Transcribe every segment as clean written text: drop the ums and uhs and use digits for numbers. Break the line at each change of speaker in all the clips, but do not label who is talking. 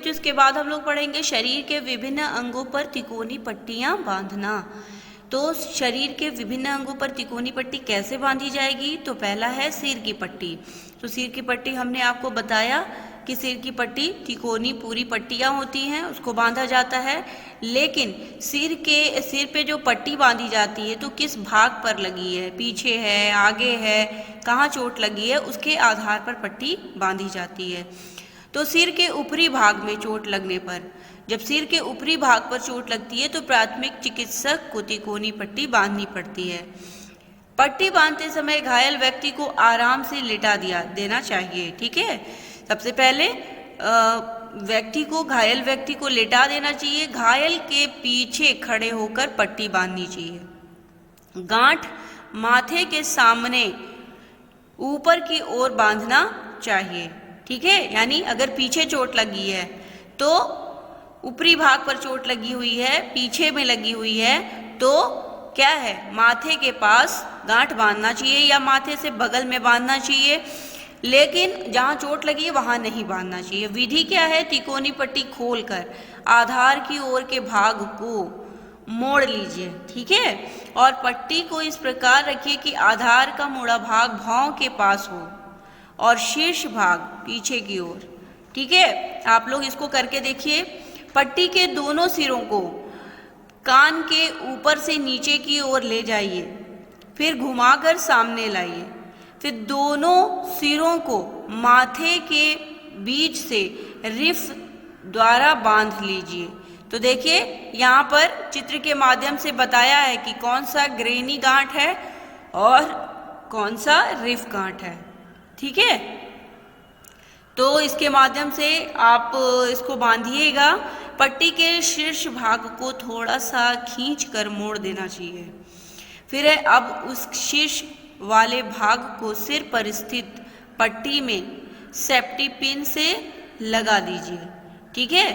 बच्चों इसके बाद हम लोग पढ़ेंगे शरीर के विभिन्न अंगों पर तिकोनी पट्टियाँ बांधना। तो शरीर के विभिन्न अंगों पर तिकोनी पट्टी कैसे बांधी जाएगी? तो पहला है सिर की पट्टी। तो सिर की पट्टी हमने आपको बताया कि सिर की पट्टी तिकोनी पूरी पट्टियाँ होती हैं, उसको बांधा जाता है। लेकिन सिर पे जो पट्टी बांधी जाती है तो किस भाग पर लगी है, पीछे है, आगे है, कहाँ चोट लगी है, उसके आधार पर पट्टी बांधी जाती है। तो सिर के ऊपरी भाग में चोट लगने पर, जब सिर के ऊपरी भाग पर चोट लगती है तो प्राथमिक चिकित्सक को तिकोनी पट्टी बांधनी पड़ती है। पट्टी बांधते समय घायल व्यक्ति को आराम से लिटा देना चाहिए। ठीक है, सबसे पहले घायल व्यक्ति को लिटा देना चाहिए। घायल के पीछे खड़े होकर पट्टी बांधनी चाहिए। गांठ माथे के सामने ऊपर की ओर बांधना चाहिए। ठीक है, यानी अगर पीछे चोट लगी है तो ऊपरी भाग पर चोट लगी हुई है, पीछे में लगी हुई है, तो क्या है, माथे के पास गांठ बांधना चाहिए या माथे से बगल में बांधना चाहिए। लेकिन जहाँ चोट लगी है वहाँ नहीं बांधना चाहिए। विधि क्या है? तिकोनी पट्टी खोलकर आधार की ओर के भाग को मोड़ लीजिए। ठीक है, और पट्टी को इस प्रकार रखिए कि आधार का मुड़ा भाग भौं के पास हो और शीर्ष भाग पीछे की ओर। ठीक है, आप लोग इसको करके देखिए। पट्टी के दोनों सिरों को कान के ऊपर से नीचे की ओर ले जाइए, फिर घुमाकर सामने लाइए, फिर दोनों सिरों को माथे के बीच से रिफ द्वारा बांध लीजिए। तो देखिए यहाँ पर चित्र के माध्यम से बताया है कि कौन सा ग्रेनी गांठ है और कौन सा रिफ गांठ है। ठीक है, तो इसके माध्यम से आप इसको बांधिएगा। पट्टी के शीर्ष भाग को थोड़ा सा खींच कर मोड़ देना चाहिए। फिर अब उस शीर्ष वाले भाग को सिर पर स्थित पट्टी में सेफ्टी पिन से लगा दीजिए। ठीक है,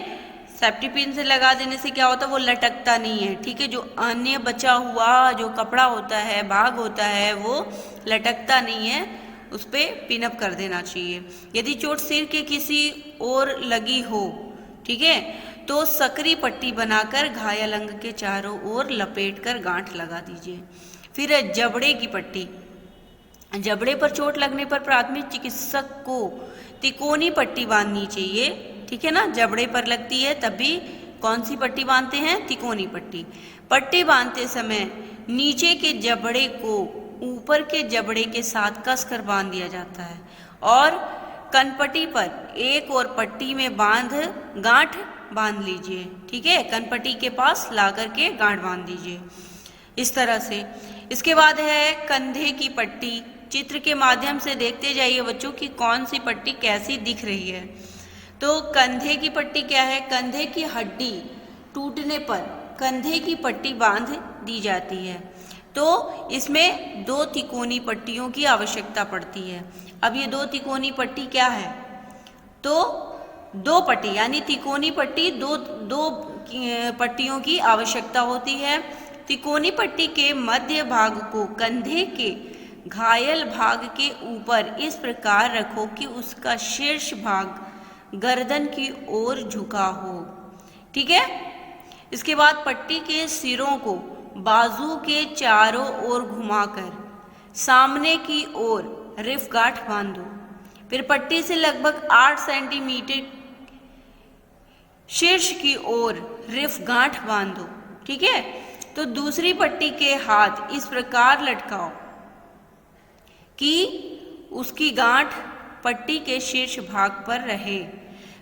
सेफ्टी पिन से लगा देने से क्या होता है, वो लटकता नहीं है। ठीक है, जो अन्य बचा हुआ जो कपड़ा होता है, भाग होता है, वो लटकता नहीं है, उस पर पिनअप कर देना चाहिए। यदि चोट सिर के किसी और लगी हो, ठीक है, तो सकरी पट्टी बनाकर घायल अंग के चारों ओर लपेटकर गांठ लगा दीजिए। फिर है जबड़े की पट्टी। जबड़े पर चोट लगने पर प्राथमिक चिकित्सक को तिकोनी पट्टी बांधनी चाहिए। ठीक है ना, जबड़े पर लगती है तब भी कौन सी पट्टी बांधते हैं? तिकोनी पट्टी। पट्टी बांधते समय नीचे के जबड़े को ऊपर के जबड़े के साथ कसकर बांध दिया जाता है और कनपट्टी पर एक और पट्टी में गांठ बांध लीजिए। ठीक है, कनपट्टी के पास ला करके गांठ बांध दीजिए इस तरह से। इसके बाद है कंधे की पट्टी। चित्र के माध्यम से देखते जाइए बच्चों कि कौन सी पट्टी कैसी दिख रही है। तो कंधे की पट्टी क्या है? कंधे की हड्डी टूटने पर कंधे की पट्टी बांध दी जाती है। तो इसमें 2 तिकोनी पट्टियों की आवश्यकता पड़ती है। अब ये 2 तिकोनी पट्टी क्या है? तो 2 पट्टी यानी तिकोनी पट्टी दो पट्टियों की आवश्यकता होती है। तिकोनी पट्टी के मध्य भाग को कंधे के घायल भाग के ऊपर इस प्रकार रखो कि उसका शीर्ष भाग गर्दन की ओर झुका हो। ठीक है, इसके बाद पट्टी के सिरों को बाजू के चारों ओर घुमाकर सामने की ओर रिफ गांठ बांधो। फिर पट्टी से लगभग 8 सेंटीमीटर शीर्ष की ओर रिफ गांठ बांधो। ठीक है, तो दूसरी पट्टी के हाथ इस प्रकार लटकाओ कि उसकी गांठ पट्टी के शीर्ष भाग पर रहे।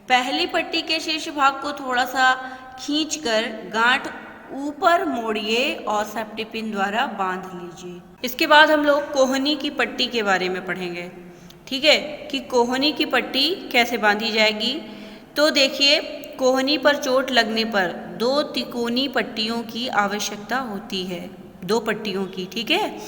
पहली पट्टी के शीर्ष भाग को थोड़ा सा खींचकर गांठ ऊपर मोड़िए और सेफ्टी पिन द्वारा बांध लीजिए। इसके बाद हम लोग कोहनी की पट्टी के बारे में पढ़ेंगे। ठीक है, कि कोहनी की पट्टी कैसे बांधी जाएगी। तो देखिए, कोहनी पर चोट लगने पर 2 तिकोनी पट्टियों की आवश्यकता होती है, 2 पट्टियों की। ठीक है,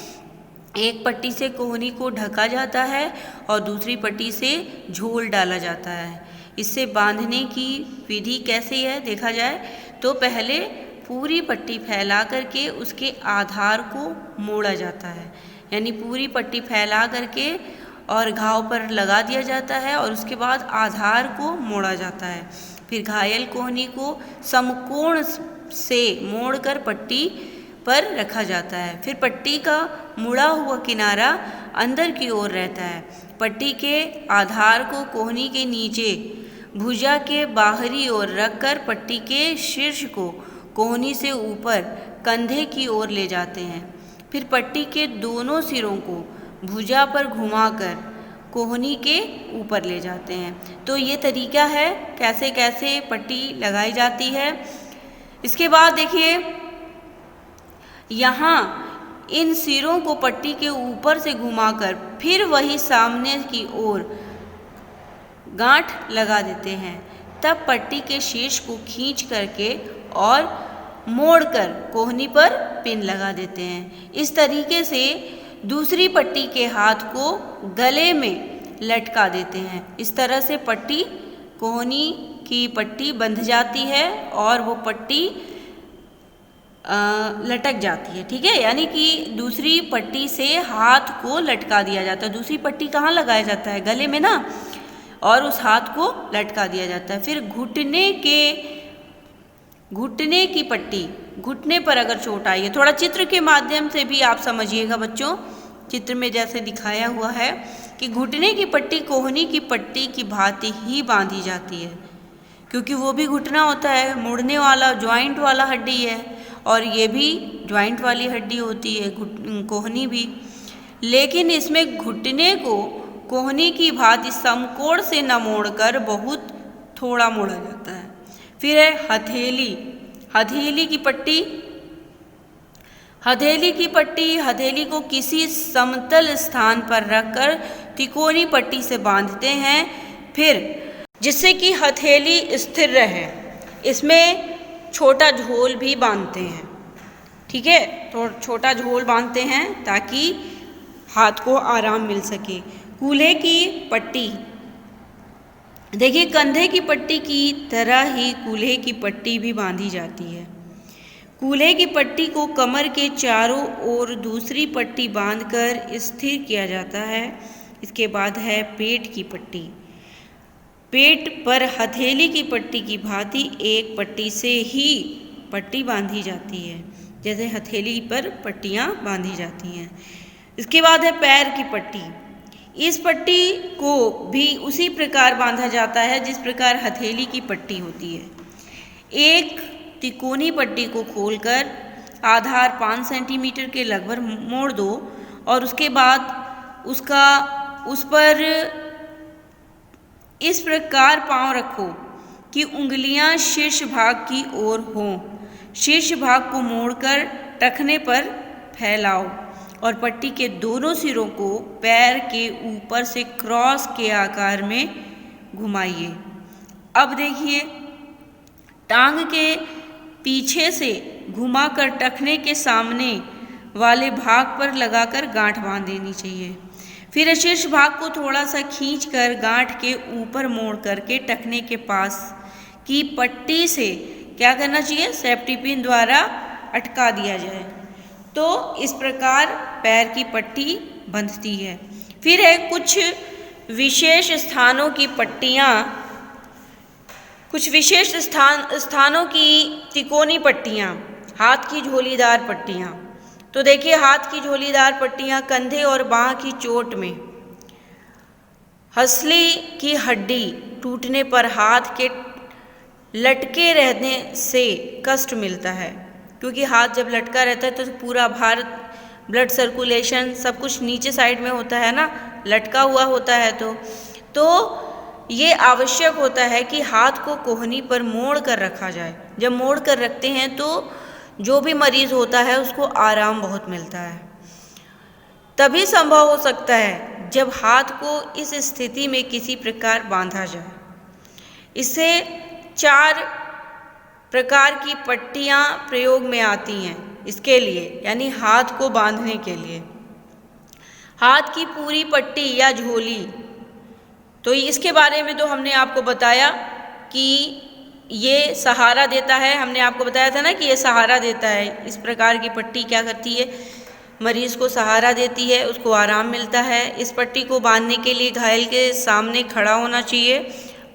एक पट्टी से कोहनी को ढका जाता है और दूसरी पट्टी से झोल डाला जाता है। इससे बांधने की विधि कैसे है देखा जाए तो पहले पूरी पट्टी फैला करके उसके आधार को मोड़ा जाता है, यानी पूरी पट्टी फैला करके और घाव पर लगा दिया जाता है और उसके बाद आधार को मोड़ा जाता है। फिर घायल कोहनी को समकोण से मोड़कर पट्टी पर रखा जाता है। फिर पट्टी का मुड़ा हुआ किनारा अंदर की ओर रहता है। पट्टी के आधार को कोहनी के नीचे भुजा के बाहरी ओर रखकर पट्टी के शीर्ष को कोहनी से ऊपर कंधे की ओर ले जाते हैं। फिर पट्टी के दोनों सिरों को भुजा पर घुमाकर कोहनी के ऊपर ले जाते हैं। तो ये तरीका है कैसे कैसे पट्टी लगाई जाती है। इसके बाद देखिए, यहाँ इन सिरों को पट्टी के ऊपर से घुमाकर फिर वही सामने की ओर गांठ लगा देते हैं। तब पट्टी के शीर्ष को खींच करके और मोड़कर कोहनी पर पिन लगा देते हैं। इस तरीके से दूसरी पट्टी के हाथ को गले में लटका देते हैं। इस तरह से पट्टी कोहनी की पट्टी बंध जाती है और वो पट्टी लटक जाती है। ठीक है, यानी कि दूसरी पट्टी से हाथ को लटका दिया जाता है। दूसरी पट्टी कहाँ लगाया जाता है? गले में ना, और उस हाथ को लटका दिया जाता है। फिर घुटने की पट्टी, घुटने पर अगर चोट आई है, थोड़ा चित्र के माध्यम से भी आप समझिएगा बच्चों। चित्र में जैसे दिखाया हुआ है कि घुटने की पट्टी कोहनी की पट्टी की भांति ही बांधी जाती है, क्योंकि वो भी घुटना होता है, मुड़ने वाला जॉइंट वाला हड्डी है, और ये भी जॉइंट वाली हड्डी होती है कोहनी भी। लेकिन इसमें घुटने को कोहनी की भांति समकोण से न मोड़कर बहुत थोड़ा मोड़ा जाता है। फिर है हथेली की पट्टी। हथेली को किसी समतल स्थान पर रखकर तिकोनी पट्टी से बांधते हैं, फिर जिससे कि हथेली स्थिर रहे। इसमें छोटा झोल भी बांधते हैं। ठीक है, तो छोटा झोल बांधते हैं ताकि हाथ को आराम मिल सके। कूल्हे की पट्टी, देखिए कंधे की पट्टी की तरह ही कूल्हे की पट्टी भी बांधी जाती है। कूल्हे की पट्टी को कमर के चारों ओर दूसरी पट्टी बांधकर स्थिर किया जाता है। इसके बाद है पेट की पट्टी। पेट पर हथेली की पट्टी की भांति एक पट्टी से ही पट्टी बांधी जाती है, जैसे हथेली पर पट्टियाँ बांधी जाती हैं। इसके बाद है पैर की पट्टी। इस पट्टी को भी उसी प्रकार बांधा जाता है जिस प्रकार हथेली की पट्टी होती है। एक तिकोनी पट्टी को खोलकर आधार 5 सेंटीमीटर के लगभग मोड़ दो और उसके बाद उस पर इस प्रकार पांव रखो कि उंगलियां शीर्ष भाग की ओर हों। शीर्ष भाग को मोड़कर टखने पर फैलाओ और पट्टी के दोनों सिरों को पैर के ऊपर से क्रॉस के आकार में घुमाइए। अब देखिए, टांग के पीछे से घुमाकर टखने के सामने वाले भाग पर लगाकर गांठ बांध देनी चाहिए। फिर शीर्ष भाग को थोड़ा सा खींचकर गांठ के ऊपर मोड़ करके टखने के पास की पट्टी से क्या करना चाहिए? सेफ्टी पिन द्वारा अटका दिया जाए। तो इस प्रकार पैर की पट्टी बंधती है। फिर है कुछ विशेष स्थानों की पट्टियाँ, कुछ विशेष स्थानों की तिकोनी पट्टियाँ, हाथ की झोलीदार पट्टियाँ। तो देखिए, हाथ की झोलीदार पट्टियाँ कंधे और बाँह की चोट में हंसली की हड्डी टूटने पर हाथ के लटके रहने से कष्ट मिलता है, क्योंकि हाथ जब लटका रहता है तो पूरा भार, ब्लड सर्कुलेशन सब कुछ नीचे साइड में होता है ना, लटका हुआ होता है। तो ये आवश्यक होता है कि हाथ को कोहनी पर मोड़ कर रखा जाए। जब मोड़ कर रखते हैं तो जो भी मरीज़ होता है उसको आराम बहुत मिलता है। तभी संभव हो सकता है जब हाथ को इस स्थिति में किसी प्रकार बांधा जाए। इससे 4 प्रकार की पट्टियाँ प्रयोग में आती हैं इसके लिए, यानी हाथ को बांधने के लिए। हाथ की पूरी पट्टी या झोली, तो इसके बारे में तो हमने आपको बताया कि ये सहारा देता है। हमने आपको बताया था ना कि ये सहारा देता है। इस प्रकार की पट्टी क्या करती है? मरीज़ को सहारा देती है, उसको आराम मिलता है। इस पट्टी को बांधने के लिए घायल के सामने खड़ा होना चाहिए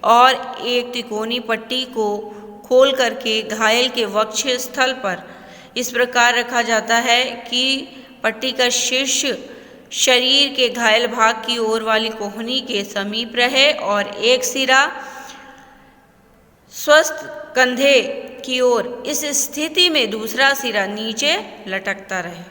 और एक तिकोनी पट्टी को खोल करके घायल के वक्षस्थल पर इस प्रकार रखा जाता है कि पट्टी का शीर्ष शरीर के घायल भाग की ओर वाली कोहनी के समीप रहे और एक सिरा स्वस्थ कंधे की ओर। इस स्थिति में दूसरा सिरा नीचे लटकता रहे।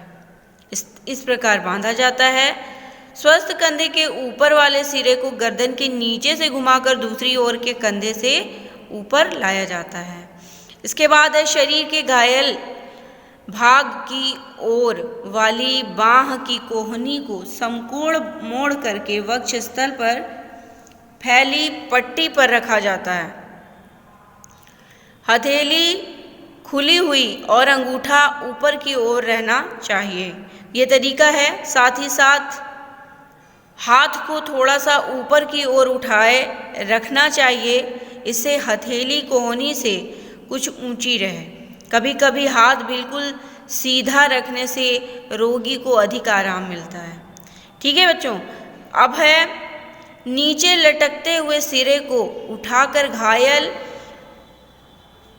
इस प्रकार बांधा जाता है। स्वस्थ कंधे के ऊपर वाले सिरे को गर्दन के नीचे से घुमाकर दूसरी ओर के कंधे से ऊपर लाया जाता है। इसके बाद है शरीर के घायल भाग की ओर वाली बांह की कोहनी को समकोण मोड़ करके वक्षस्थल पर फैली पट्टी पर रखा जाता है। हथेली खुली हुई और अंगूठा ऊपर की ओर रहना चाहिए। ये तरीका है। साथ ही साथ हाथ को थोड़ा सा ऊपर की ओर उठाए रखना चाहिए। इससे हथेली कोहनी से कुछ ऊंची रहे। कभी कभी हाथ बिल्कुल सीधा रखने से रोगी को अधिक आराम मिलता है। ठीक है बच्चों, अब है नीचे लटकते हुए सिरे को उठाकर घायल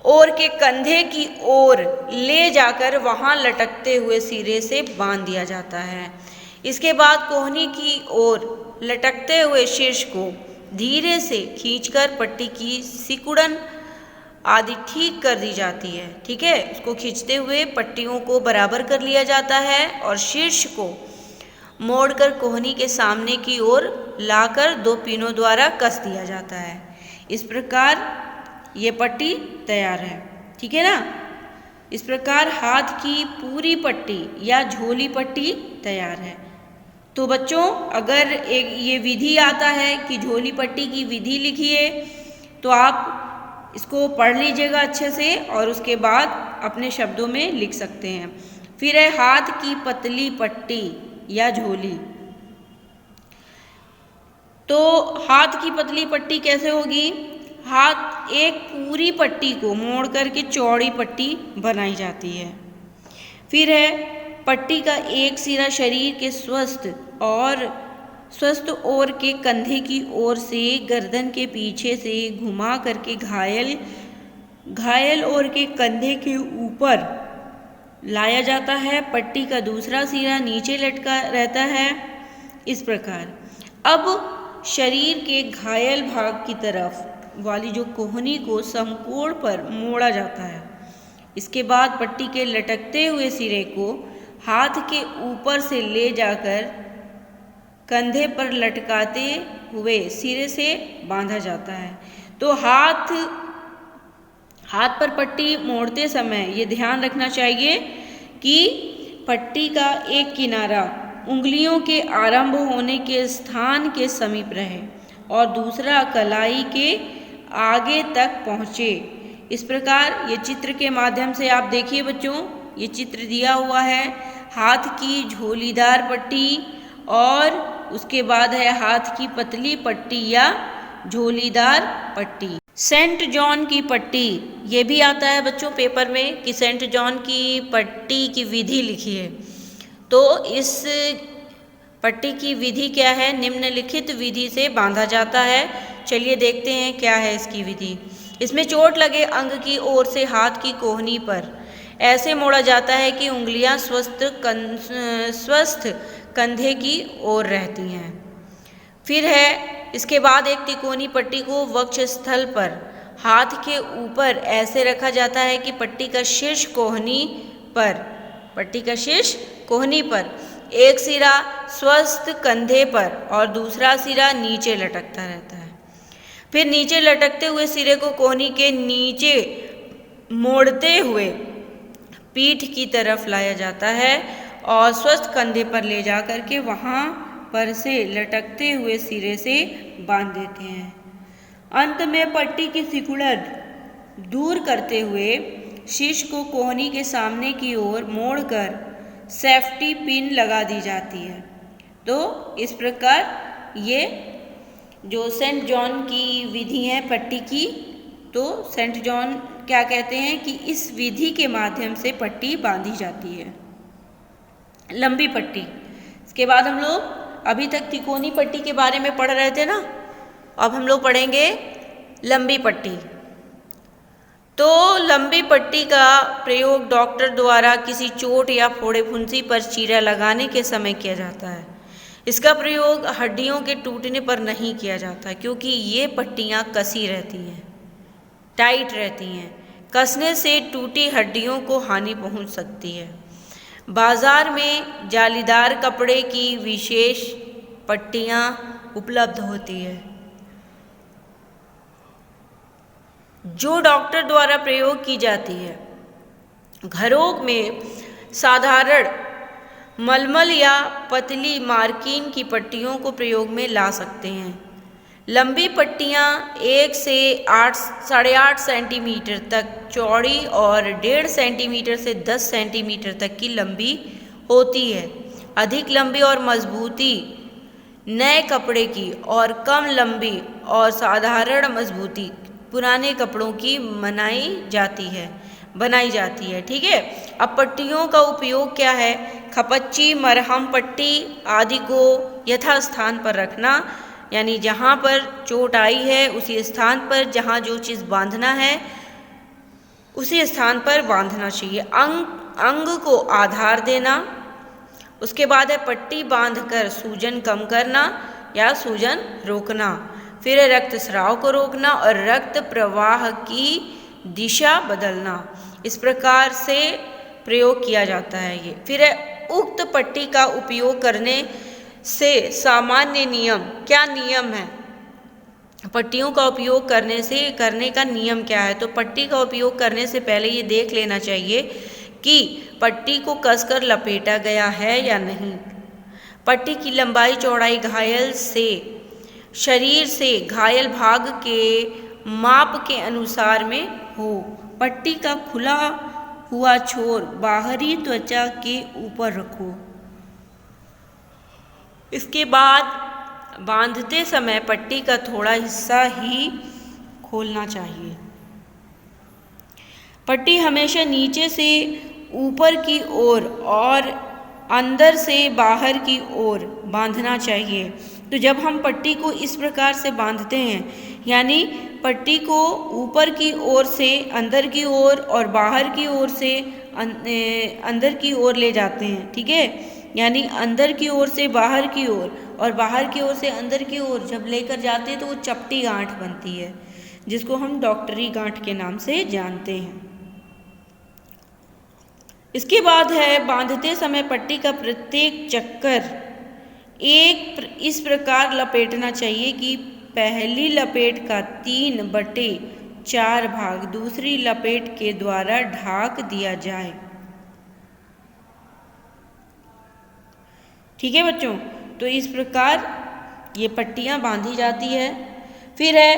ओर के कंधे की ओर ले जाकर वहां लटकते हुए सिरे से बांध दिया जाता है। इसके बाद कोहनी की ओर लटकते हुए शीर्ष को धीरे से खींचकर पट्टी की सिकुड़न आदि ठीक कर दी जाती है। ठीक है, उसको खींचते हुए पट्टियों को बराबर कर लिया जाता है और शीर्ष को मोड़कर कोहनी के सामने की ओर लाकर दो पिनों द्वारा कस दिया जाता है। इस प्रकार ये पट्टी तैयार है। ठीक है ना। इस प्रकार हाथ की पूरी पट्टी या झोली पट्टी तैयार है। तो बच्चों, अगर एक ये विधि आता है कि झोली पट्टी की विधि लिखिए, तो आप इसको पढ़ लीजिएगा अच्छे से और उसके बाद अपने शब्दों में लिख सकते हैं। फिर है हाथ की पतली पट्टी या झोली। तो हाथ की पतली पट्टी कैसे होगी? हाथ एक पूरी पट्टी को मोड़ करके चौड़ी पट्टी बनाई जाती है। फिर है पट्टी का एक सिरा शरीर के स्वस्थ ओर के कंधे की ओर से गर्दन के पीछे से घुमा करके घायल ओर के कंधे के ऊपर लाया जाता है। पट्टी का दूसरा सिरा नीचे लटका रहता है। इस प्रकार अब शरीर के घायल भाग की तरफ वाली जो कोहनी को समकोण पर मोड़ा जाता है। इसके बाद पट्टी के लटकते हुए सिरे को हाथ के ऊपर से ले जाकर कंधे पर लटकाते हुए सिरे से बांधा जाता है। तो हाथ पर पट्टी मोड़ते समय ये ध्यान रखना चाहिए कि पट्टी का एक किनारा उंगलियों के आरंभ होने के स्थान के समीप रहे और दूसरा कलाई के आगे तक पहुँचे। इस प्रकार ये चित्र के माध्यम से आप देखिए बच्चों, ये चित्र दिया हुआ है। हाथ की झोलीदार पट्टी और उसके बाद है हाथ की पतली पट्टी या झोलीदार पट्टी। सेंट जॉन की पट्टी, ये भी आता है बच्चों पेपर में कि सेंट जॉन की पट्टी की विधि लिखी है। तो इस पट्टी की विधि क्या है? निम्नलिखित विधि से बांधा जाता है। चलिए देखते हैं क्या है इसकी विधि। इसमें चोट लगे अंग की ओर से हाथ की कोहनी पर ऐसे मोड़ा जाता है कि उंगलियां स्वस्थ कंधे की ओर रहती हैं। फिर है इसके बाद एक तिकोनी पट्टी को वक्षस्थल पर हाथ के ऊपर ऐसे रखा जाता है कि पट्टी का शीर्ष कोहनी पर एक सिरा स्वस्थ कंधे पर और दूसरा सिरा नीचे लटकता रहता है। फिर नीचे लटकते हुए सिरे को कोहनी के नीचे मोड़ते हुए पीठ की तरफ लाया जाता है और स्वस्थ कंधे पर ले जा करके वहाँ पर से लटकते हुए सिरे से बांध देते हैं। अंत में पट्टी की सिकुड़न दूर करते हुए शीश को कोहनी के सामने की ओर मोड़कर सेफ्टी पिन लगा दी जाती है। तो इस प्रकार ये जो सेंट जॉन की विधि है पट्टी की, तो सेंट जॉन क्या कहते हैं कि इस विधि के माध्यम से पट्टी बांधी जाती है, लंबी पट्टी। इसके बाद हम लोग अभी तक तिकोनी पट्टी के बारे में पढ़ रहे थे ना, अब हम लोग पढ़ेंगे लंबी पट्टी। तो लंबी पट्टी का प्रयोग डॉक्टर द्वारा किसी चोट या फोड़े फुंसी पर चीरा लगाने के समय किया जाता है। इसका प्रयोग हड्डियों के टूटने पर नहीं किया जाता क्योंकि ये पट्टियाँ कसी रहती हैं, टाइट रहती हैं। कसने से टूटी हड्डियों को हानि पहुंच सकती है। बाजार में जालीदार कपड़े की विशेष पट्टियाँ उपलब्ध होती है जो डॉक्टर द्वारा प्रयोग की जाती है। घरों में साधारण मलमल या पतली मार्किन की पट्टियों को प्रयोग में ला सकते हैं। लंबी पट्टियाँ 1 से 8-8.5 सेंटीमीटर तक चौड़ी और 1.5 सेंटीमीटर से 10 सेंटीमीटर तक की लंबी होती है। अधिक लंबी और मजबूती नए कपड़े की और कम लंबी और साधारण मजबूती पुराने कपड़ों की बनाई जाती है। ठीक है। अब पट्टियों का उपयोग क्या है? खपच्ची, मरहम पट्टी आदि को यथास्थान पर रखना, यानी जहाँ पर चोट आई है उसी स्थान पर जहाँ जो चीज़ बांधना है उसी स्थान पर बांधना चाहिए। अंग को आधार देना। उसके बाद है पट्टी बांधकर सूजन कम करना या सूजन रोकना। फिर है रक्त स्राव को रोकना और रक्त प्रवाह की दिशा बदलना। इस प्रकार से प्रयोग किया जाता है ये। फिर है उक्त पट्टी का उपयोग करने से सामान्य नियम। क्या नियम है? पट्टियों का उपयोग करने का नियम क्या है? तो पट्टी का उपयोग करने से पहले ये देख लेना चाहिए कि पट्टी को कसकर लपेटा गया है या नहीं। पट्टी की लंबाई चौड़ाई शरीर से घायल भाग के माप के अनुसार में हो। पट्टी का खुला हुआ छोर बाहरी त्वचा के ऊपर रखो। इसके बाद बांधते समय पट्टी का थोड़ा हिस्सा ही खोलना चाहिए। पट्टी हमेशा नीचे से ऊपर की ओर और अंदर से बाहर की ओर बांधना चाहिए। तो जब हम पट्टी को इस प्रकार से बांधते हैं, यानी पट्टी को ऊपर की ओर से अंदर की ओर और बाहर की ओर से अंदर की ओर ले जाते हैं। ठीक है। यानी अंदर की ओर से बाहर की ओर और बाहर की ओर से अंदर की ओर जब लेकर जाते हैं तो वो चपटी गांठ बनती है, जिसको हम डॉक्टरी गांठ के नाम से जानते हैं। इसके बाद है बांधते समय पट्टी का प्रत्येक चक्कर इस प्रकार लपेटना चाहिए कि पहली लपेट का 3/4 भाग दूसरी लपेट के द्वारा ढाक दिया जाए। ठीक है बच्चों। तो इस प्रकार ये पट्टियाँ बांधी जाती है। फिर है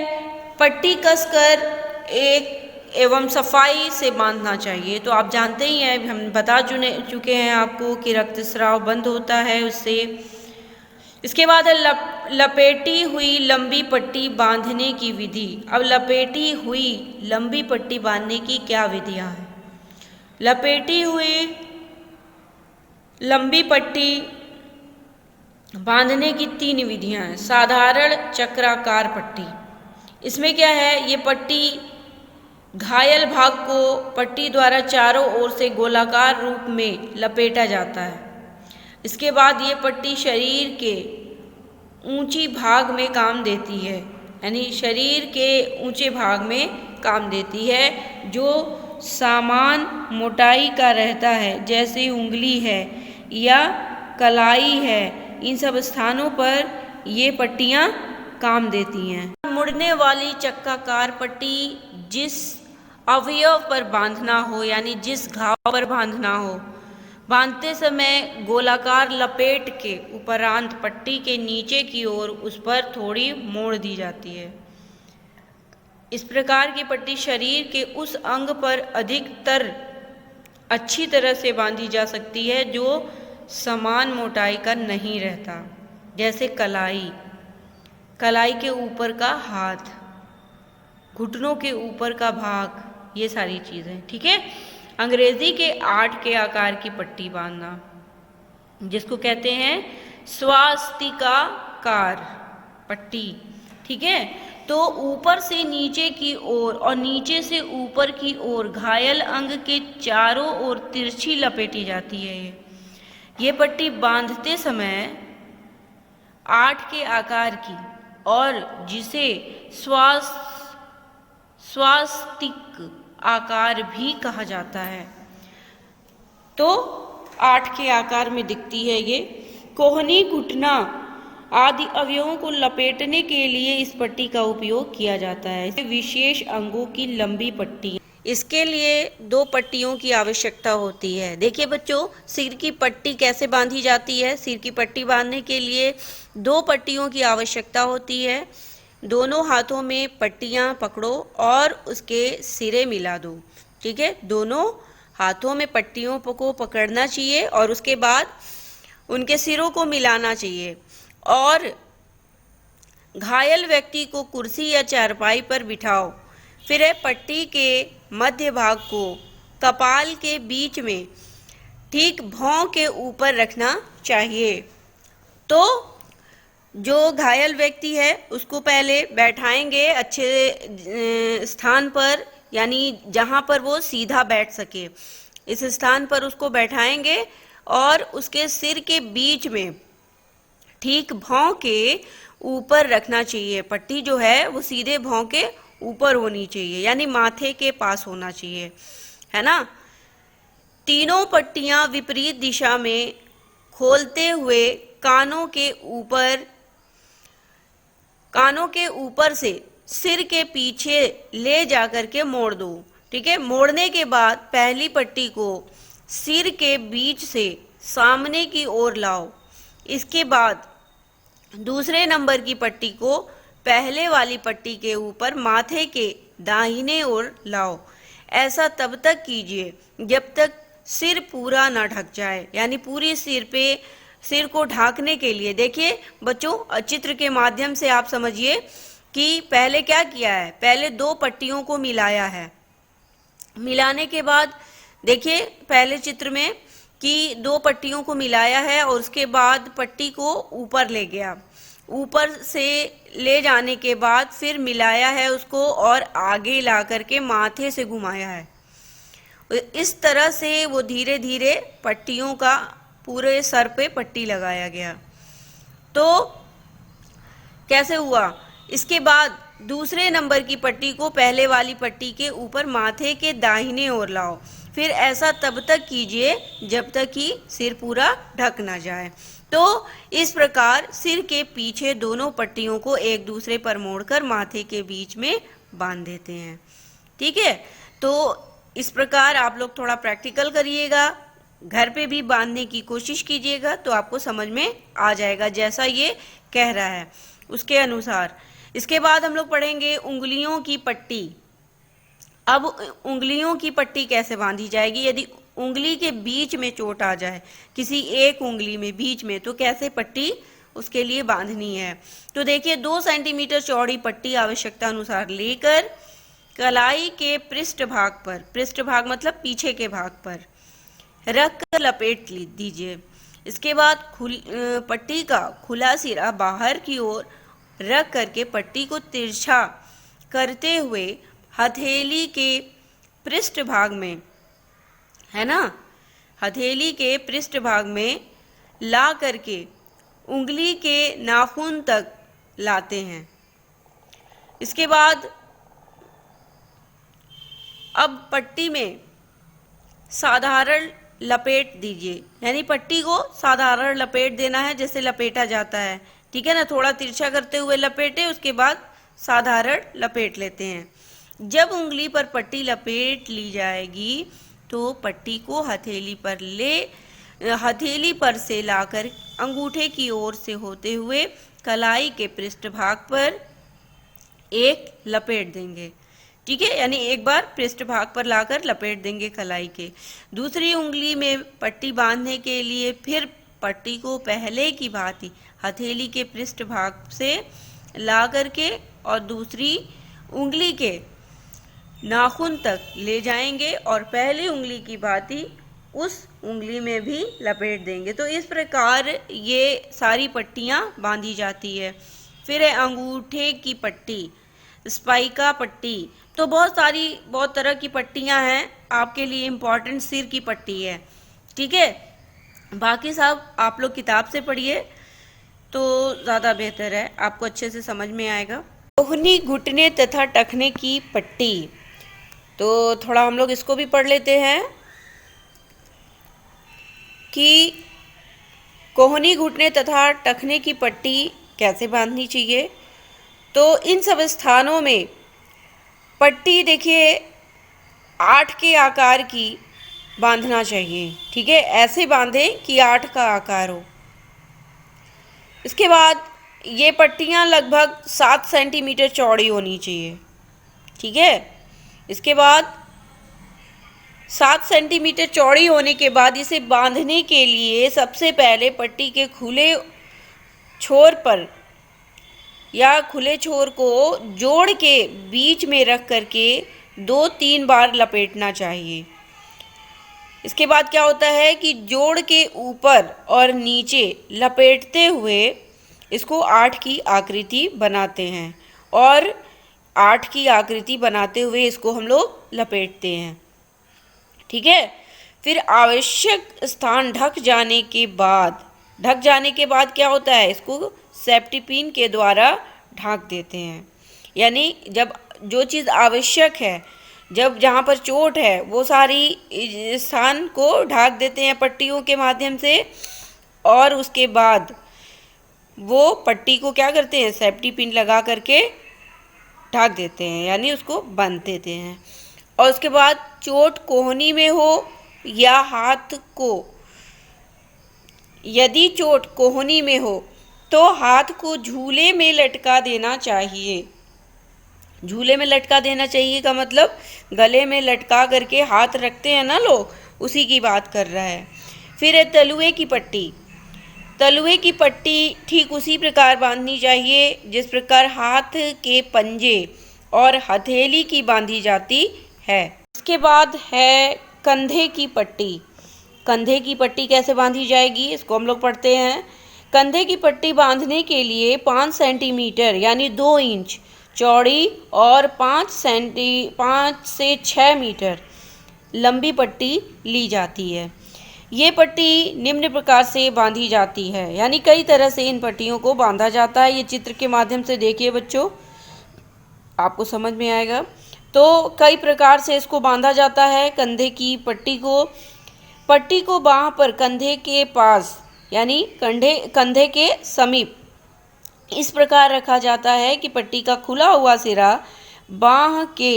पट्टी कसकर एवं सफाई से बांधना चाहिए। तो आप जानते ही हैं, हम बता चुके हैं आपको कि रक्तस्राव बंद होता है उससे। इसके बाद है लपेटी हुई लंबी पट्टी बांधने की विधि। अब लपेटी हुई लंबी पट्टी बांधने की क्या विधियाँ हैं? लपेटी हुई लंबी पट्टी बांधने की 3 विधियाँ हैं। साधारण चक्राकार पट्टी। इसमें क्या है? ये पट्टी घायल भाग को पट्टी द्वारा चारों ओर से गोलाकार रूप में लपेटा जाता है। इसके बाद ये पट्टी शरीर के ऊंची भाग में काम देती है, यानी शरीर के ऊंचे भाग में काम देती है जो समान मोटाई का रहता है, जैसे उंगली है या कलाई है। इन सब स्थानों पर ये पट्टियाँ काम देती हैं। मुड़ने वाली चक्राकार पट्टी जिस अवयव पर बांधना हो, यानी जिस घाव पर बांधना हो, बांधते समय गोलाकार लपेट के उपरांत पट्टी के नीचे की ओर उस पर थोड़ी मोड़ दी जाती है। इस प्रकार की पट्टी शरीर के उस अंग पर अधिकतर अच्छी तरह से बांधी जा सकती है जो समान मोटाई का नहीं रहता, जैसे कलाई के ऊपर का हाथ, घुटनों के ऊपर का भाग, ये सारी चीज़ें। ठीक है। अंग्रेजी के 8 के आकार की पट्टी बांधना, जिसको कहते हैं स्वास्तिकाकार पट्टी। ठीक है। तो ऊपर से नीचे की ओर और नीचे से ऊपर की ओर घायल अंग के चारों ओर तिरछी लपेटी जाती है। ये पट्टी बांधते समय 8 के आकार की और जिसे स्वास्तिक आकार भी कहा जाता है, तो 8 के आकार में दिखती है। ये कोहनी, घुटना आदि अवयवों को लपेटने के लिए इस पट्टी का उपयोग किया जाता है। विशेष अंगों की लंबी पट्टी, इसके लिए 2 पट्टियों की आवश्यकता होती है। देखिए बच्चों, सिर की पट्टी कैसे बांधी जाती है। सिर की पट्टी बांधने के लिए 2 पट्टियों की आवश्यकता होती है। दोनों हाथों में पट्टियां पकड़ो और उसके सिरे मिला दो। ठीक है, दोनों हाथों में पट्टियों को पकड़ना चाहिए और उसके बाद उनके सिरों को मिलाना चाहिए और घायल व्यक्ति को कुर्सी या चारपाई पर बिठाओ। फिर पट्टी के मध्य भाग को कपाल के बीच में ठीक भौं के ऊपर रखना चाहिए। तो जो घायल व्यक्ति है उसको पहले बैठाएंगे अच्छे स्थान पर, यानी जहां पर वो सीधा बैठ सके, इस स्थान पर उसको बैठाएंगे और उसके सिर के बीच में ठीक भौं के ऊपर रखना चाहिए। पट्टी जो है वो सीधे भौं के ऊपर होनी चाहिए, यानी माथे के पास होना चाहिए, है ना। तीनों पट्टियां विपरीत दिशा में खोलते हुए कानों के ऊपर से सिर के पीछे ले जाकर के मोड़ दो। ठीक है, मोड़ने के बाद पहली पट्टी को सिर के बीच से सामने की ओर लाओ। इसके बाद दूसरे नंबर की पट्टी को पहले वाली पट्टी के ऊपर माथे के दाहिने ओर लाओ। ऐसा तब तक कीजिए जब तक सिर पूरा ना ढक जाए, यानी पूरी सिर को ढाकने के लिए। देखिए बच्चों, चित्र के माध्यम से आप समझिए कि पहले क्या किया है। पहले 2 पट्टियों को मिलाया है। मिलाने के बाद देखिए पहले चित्र में कि 2 पट्टियों को मिलाया है और उसके बाद पट्टी को ऊपर ले गया। ऊपर से ले जाने के बाद फिर मिलाया है उसको और आगे ला करके माथे से घुमाया है। इस तरह से वो धीरे धीरे पट्टियों का पूरे सर पे पट्टी लगाया गया। तो कैसे हुआ। इसके बाद दूसरे नंबर की पट्टी को पहले वाली पट्टी के ऊपर माथे के दाहिने ओर लाओ। फिर ऐसा तब तक कीजिए जब तक कि सिर पूरा ढक ना जाए। तो इस प्रकार सिर के पीछे दोनों पट्टियों को एक दूसरे पर मोड़कर माथे के बीच में बांध देते हैं। ठीक है, तो इस प्रकार आप लोग थोड़ा प्रैक्टिकल करिएगा, घर पे भी बांधने की कोशिश कीजिएगा, तो आपको समझ में आ जाएगा जैसा ये कह रहा है उसके अनुसार। इसके बाद हम लोग पढ़ेंगे उंगलियों की पट्टी। अब उंगलियों की पट्टी कैसे बांधी जाएगी। यदि उंगली के बीच में चोट आ जाए, किसी एक उंगली में बीच में, तो कैसे पट्टी उसके लिए बांधनी है। तो देखिए 2 सेंटीमीटर चौड़ी पट्टी आवश्यकता अनुसार लेकर कलाई के पृष्ठ भाग मतलब पीछे के भाग पर रख कर लपेट दीजिए। इसके बाद पट्टी का खुला सिरा बाहर की ओर रख करके पट्टी को तिरछा करते हुए हथेली के पृष्ठ भाग में, है ना, हथेली के पृष्ठ भाग में ला करके उंगली के नाखून तक लाते हैं। इसके बाद अब पट्टी में साधारण लपेट दीजिए, यानी पट्टी को साधारण लपेट देना है जैसे लपेटा जाता है। ठीक है ना, थोड़ा तिरछा करते हुए लपेटे, उसके बाद साधारण लपेट लेते हैं। जब उंगली पर पट्टी लपेट ली जाएगी तो पट्टी को हथेली पर से लाकर अंगूठे की ओर से होते हुए कलाई के पृष्ठ भाग पर एक लपेट देंगे। ठीक है, यानी एक बार पृष्ठ भाग पर लाकर लपेट देंगे कलाई के। दूसरी उंगली में पट्टी बांधने के लिए फिर पट्टी को पहले की भांति हथेली के पृष्ठ भाग से ला करके और दूसरी उंगली के नाखून तक ले जाएंगे और पहली उंगली की भांति उस उंगली में भी लपेट देंगे। तो इस प्रकार ये सारी पट्टियां बांधी जाती है। फिर है अंगूठे की पट्टी। स्पाइका पट्टी। तो बहुत तरह की पट्टियां हैं, आपके लिए इम्पोर्टेंट सिर की पट्टी है, ठीक है। बाकी सब आप लोग किताब से पढ़िए तो ज़्यादा बेहतर है, आपको अच्छे से समझ में आएगा। कोहनी, घुटने तथा टखने की पट्टी, तो थोड़ा हम लोग इसको भी पढ़ लेते हैं कि कोहनी, घुटने तथा टखने की पट्टी कैसे बांधनी चाहिए। तो इन सब स्थानों में पट्टी देखिए 8 के आकार की बांधना चाहिए, ठीक है। ऐसे बांधें कि 8 का आकार हो। इसके बाद ये पट्टियाँ लगभग 7 सेंटीमीटर चौड़ी होनी चाहिए, ठीक है। इसके बाद 7 सेंटीमीटर चौड़ी होने के बाद इसे बांधने के लिए सबसे पहले पट्टी के खुले छोर पर या खुले छोर को जोड़ के बीच में रख करके 2-3 बार लपेटना चाहिए। इसके बाद क्या होता है कि जोड़ के ऊपर और नीचे लपेटते हुए इसको 8 की आकृति बनाते हैं और 8 की आकृति बनाते हुए इसको हम लोग लपेटते हैं, ठीक है। फिर आवश्यक स्थान ढक जाने के बाद क्या होता है, इसको सेफ्टी पिन के द्वारा ढक देते हैं। यानी जब जो चीज़ आवश्यक है, जब जहाँ पर चोट है, वो सारी स्थान को ढक देते हैं पट्टियों के माध्यम से, और उसके बाद वो पट्टी को क्या करते हैं, सेफ्टी पिन लगा करके ढक देते हैं, यानी उसको बांध देते हैं। और उसके बाद चोट कोहनी में हो या हाथ को, यदि चोट कोहनी में हो तो हाथ को झूले में लटका देना चाहिए। झूले में लटका देना चाहिए का मतलब गले में लटका करके हाथ रखते हैं ना लोग, उसी की बात कर रहा है। फिर है तलुए की पट्टी। तलुए की पट्टी ठीक उसी प्रकार बांधनी चाहिए जिस प्रकार हाथ के पंजे और हथेली की बांधी जाती है। इसके बाद है कंधे की पट्टी। कंधे की पट्टी कैसे बांधी जाएगी, इसको हम लोग पढ़ते हैं। कंधे की पट्टी बांधने के लिए 5 सेंटीमीटर यानी 2 इंच चौड़ी और 5 से 6 मीटर लंबी पट्टी ली जाती है। ये पट्टी निम्न प्रकार से बांधी जाती है, यानी कई तरह से इन पट्टियों को बांधा जाता है। ये चित्र के माध्यम से देखिए बच्चों, आपको समझ में आएगा। तो कई प्रकार से इसको बांधा जाता है कंधे की पट्टी को। पट्टी को बाँह पर कंधे के पास यानी कंधे के समीप इस प्रकार रखा जाता है कि पट्टी का खुला हुआ सिरा बाँह के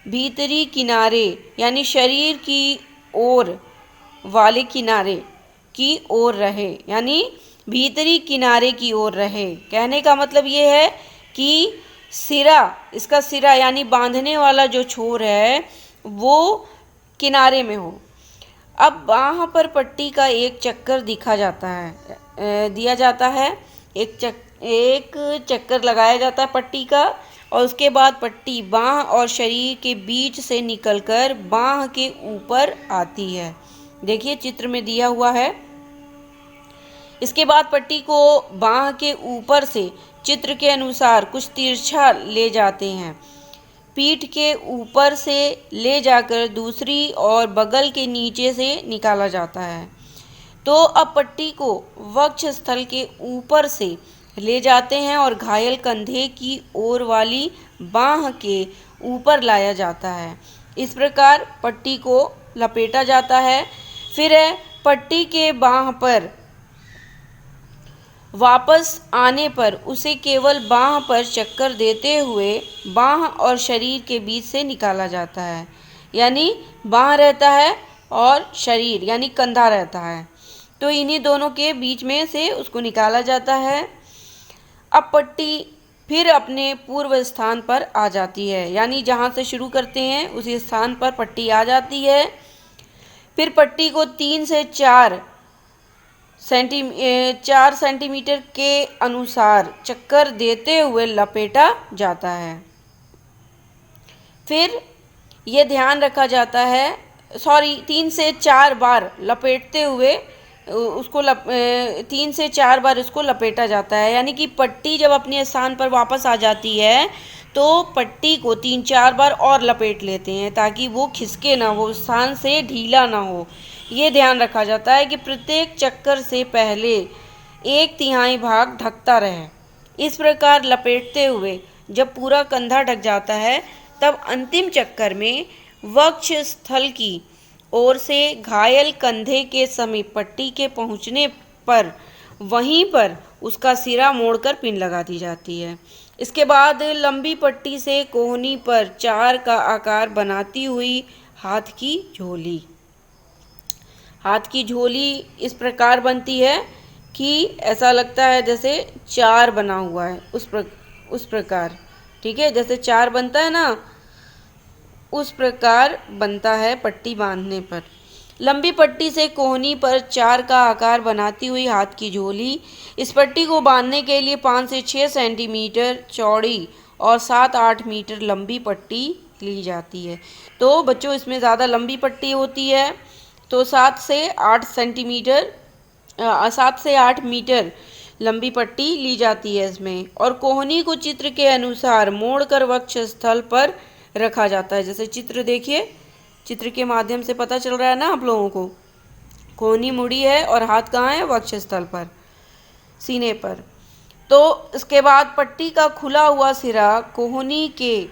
भीतरी किनारे यानी शरीर की ओर वाले किनारे की ओर रहे, यानी भीतरी किनारे की ओर रहे। कहने का मतलब ये है कि इसका सिरा यानी बांधने वाला जो छोर है वो किनारे में हो। अब बाँह पर पट्टी का एक चक्कर दिया जाता है। एक चक्कर लगाया जाता है पट्टी का, और उसके बाद पट्टी बाँह और शरीर के बीच से निकलकर बाँह के ऊपर आती है। देखिए चित्र में दिया हुआ है। इसके बाद पट्टी को बाँह के ऊपर से चित्र के अनुसार कुछ तिरछा ले जाते हैं। पीठ के ऊपर से ले जाकर दूसरी और बगल के नीचे से निकाला जाता है। तो अब पट्टी को वक्ष स्थल के ऊपर से ले जाते हैं और घायल कंधे की ओर वाली बाँह के ऊपर लाया जाता है। इस प्रकार पट्टी को लपेटा जाता है। फिर पट्टी के बाँह पर वापस आने पर उसे केवल बाँह पर चक्कर देते हुए बाँह और शरीर के बीच से निकाला जाता है, यानी बाँह रहता है और शरीर यानी कंधा रहता है, तो इन्हीं दोनों के बीच में से उसको निकाला जाता है। अब पट्टी फिर अपने पूर्व स्थान पर आ जाती है, यानी जहाँ से शुरू करते हैं उसी स्थान पर पट्टी आ जाती है। फिर पट्टी को 3 से 4 सेंटीमीटर के अनुसार चक्कर देते हुए लपेटा जाता है। फिर ये ध्यान रखा जाता है 3 से 4 बार लपेटते हुए उसको 3 से 4 बार इसको लपेटा जाता है, यानी कि पट्टी जब अपने स्थान पर वापस आ जाती है तो पट्टी को 3-4 बार और लपेट लेते हैं ताकि वो खिसके ना, वो स्थान से ढीला ना हो। ये ध्यान रखा जाता है कि प्रत्येक चक्कर से पहले 1/3 भाग ढकता रहे। इस प्रकार लपेटते हुए जब पूरा कंधा ढक जाता है तब अंतिम चक्कर में वक्ष स्थल की ओर से घायल कंधे के समीप पट्टी के पहुंचने पर वहीं पर उसका सिरा मोड़कर पिन लगा दी जाती है। इसके बाद लंबी पट्टी से कोहनी पर 4 का आकार बनाती हुई हाथ की झोली इस प्रकार बनती है कि ऐसा लगता है जैसे 4 बना हुआ है, उस प्रकार, ठीक है, जैसे 4 बनता है ना, उस प्रकार बनता है पट्टी बांधने पर। लंबी पट्टी से कोहनी पर 4 का आकार बनाती हुई हाथ की झोली, इस पट्टी को बांधने के लिए 5 से 6 सेंटीमीटर चौड़ी और 7-8 मीटर लंबी पट्टी ली जाती है। तो बच्चों इसमें ज़्यादा लंबी पट्टी होती है, तो 7 से 8 मीटर लंबी पट्टी ली जाती है इसमें। और कोहनी को चित्र के अनुसार मोड़कर वक्ष स्थल पर रखा जाता है। जैसे चित्र देखिए, चित्र के माध्यम से पता चल रहा है ना आप लोगों को, कोहनी मुड़ी है और हाथ कहाँ है, वक्ष स्थल पर, सीने पर। तो इसके बाद पट्टी का खुला हुआ सिरा कोहनी के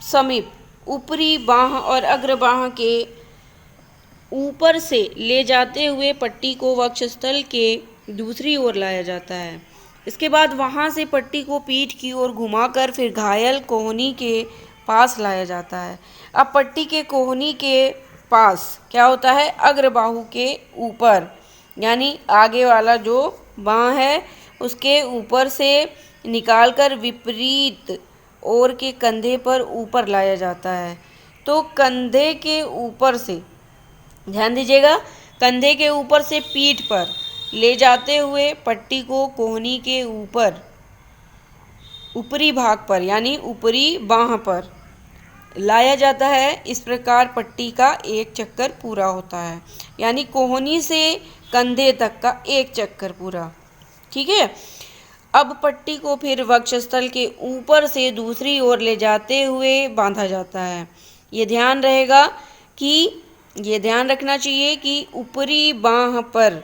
समीप ऊपरी बांह और अग्र बांह के ऊपर से ले जाते हुए पट्टी को वक्षस्थल के दूसरी ओर लाया जाता है। इसके बाद वहां से पट्टी को पीठ की ओर घुमाकर फिर घायल कोहनी के पास लाया जाता है। अब पट्टी के कोहनी के पास क्या होता है, अग्र बाहु के ऊपर, यानी आगे वाला जो बांह है उसके ऊपर से निकालकर विपरीत ओर के कंधे पर ऊपर लाया जाता है। तो कंधे के ऊपर से, ध्यान दीजिएगा, कंधे के ऊपर से पीठ पर ले जाते हुए पट्टी को कोहनी के ऊपरी भाग पर, यानी ऊपरी बांह पर लाया जाता है। इस प्रकार पट्टी का एक चक्कर पूरा होता है, यानी कोहनी से कंधे तक का एक चक्कर पूरा, ठीक है। अब पट्टी को फिर वक्षस्थल के ऊपर से दूसरी ओर ले जाते हुए बांधा जाता है। ये ध्यान रखना चाहिए कि ऊपरी बांह पर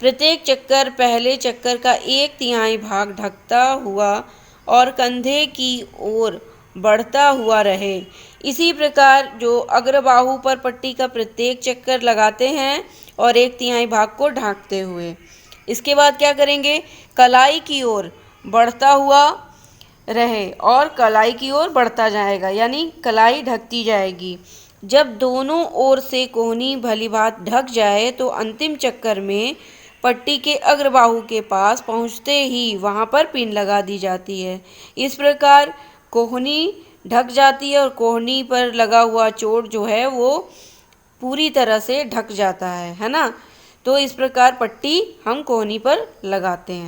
प्रत्येक चक्कर पहले चक्कर का 1/3 भाग ढकता हुआ और कंधे की ओर बढ़ता हुआ रहे। इसी प्रकार जो अग्रबाहु पर पट्टी का प्रत्येक चक्कर लगाते हैं और 1/3 भाग को ढांकते हुए, इसके बाद क्या करेंगे, कलाई की ओर बढ़ता हुआ रहे और कलाई की ओर बढ़ता जाएगा, यानी कलाई ढकती जाएगी। जब दोनों ओर से कोहनी भलीभांति ढक जाए तो अंतिम चक्कर में पट्टी के अग्रबाहु के पास पहुंचते ही वहां पर पिन लगा दी जाती है। इस प्रकार कोहनी ढक जाती है और कोहनी पर लगा हुआ चोट जो है वो पूरी तरह से ढक जाता है ना। तो इस प्रकार पट्टी हम कोहनी पर लगाते हैं।